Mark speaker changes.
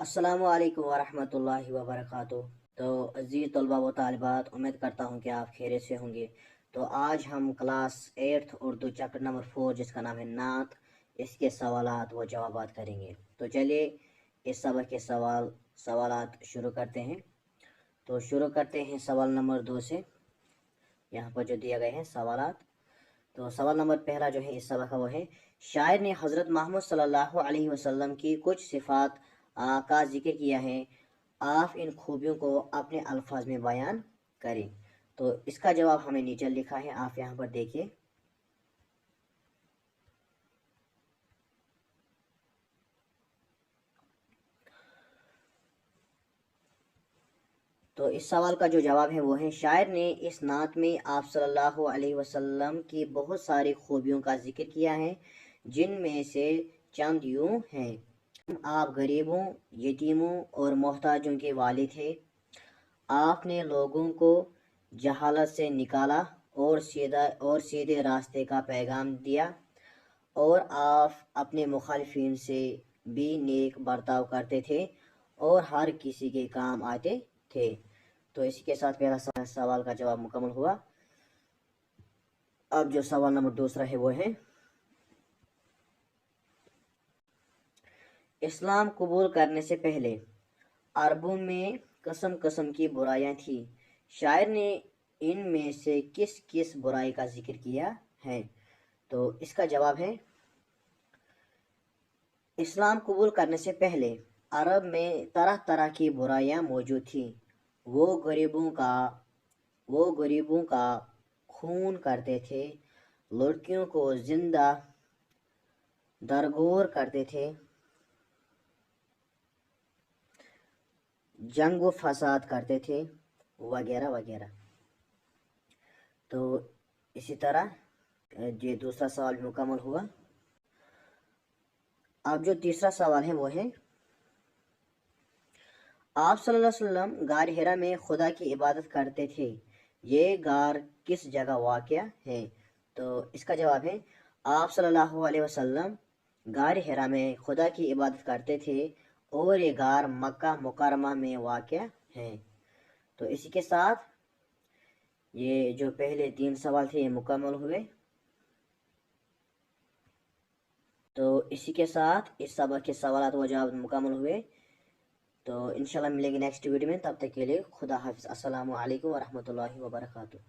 Speaker 1: अस्सलामु अलैकुम वरहमतुल्लाहि वबरकातुह। तो अज़ीज़ तलबा व तालिबात, उम्मीद करता हूँ कि आप खैरियत से होंगे। तो आज हम क्लास 8 उर्दू चैप्टर नंबर 4 जिसका नाम है नात, इसके सवालात व जवाबात करेंगे। तो चलिए इस सबक के सवालात शुरू करते हैं। तो शुरू करते हैं सवाल नंबर 2 से। यहाँ पर जो दिया गए हैं सवालात। तो सवाल नंबर पहला जो है इस सबक का वो है, शायर ने हज़रत मोहम्मद सल्लल्लाहु अलैहि वसल्लम की कुछ सिफ़ात का जिक्र किया है, आप इन खूबियों को अपने अल्फाज में बयान करें। तो इसका जवाब हमें नीचे लिखा है, आप यहाँ पर देखिए। तो इस सवाल का जो जवाब है वो है, शायर ने इस नात में आप सल्लल्लाहु अलैहि वसल्लम की बहुत सारी खूबियों का जिक्र किया है, जिनमें से चंद यूँ हैं। आप गरीबों, यतीमों और मोहताजों के वाले थे। आपने लोगों को जहालत से निकाला और सीधे रास्ते का पैगाम दिया, और आप अपने मुखालिफिन से भी नेक बर्ताव करते थे और हर किसी के काम आते थे। तो इसी के साथ पहला सवाल का जवाब मुकम्मल हुआ। अब जो सवाल नंबर दूसरा है वो है, इस्लाम कबूल करने से पहले अरबों में कसम कसम की बुराइयां थी। शायर ने इनमें से किस किस बुराई का जिक्र किया है? तो इसका जवाब है, इस्लाम कबूल करने से पहले अरब में तरह तरह की बुराइयां मौजूद थी। वो गरीबों का खून करते थे, लड़कियों को जिंदा दरगोर करते थे, जंग व फसाद करते थे, वगैरह वगैरह। तो इसी तरह ये दूसरा सवाल भी मुकम्मल हुआ। अब जो तीसरा सवाल है वो है, आप सल्लल्लाहु अलैहि वसल्लम गार हिरा में खुदा की इबादत करते थे, ये गार किस जगह वाक़या है? तो इसका जवाब है, आप सल्लल्लाहु अलैहि वसल्लम गार हिरा में खुदा की इबादत करते थे और ये गार मक्का मुकरमा में वाक़या है। तो इसी के साथ ये जो पहले 3 सवाल थे ये मुकम्मल हुए। तो इसी के साथ इस सबक के सवाल व जवाब मुकम्मल हुए। तो इंशाल्लाह मिलेंगे नेक्स्ट वीडियो में, तब तक के लिए खुदा हाफिज़। अस्सलामु अलैकुम वरहमतुल्लाहि वबरकातुहू।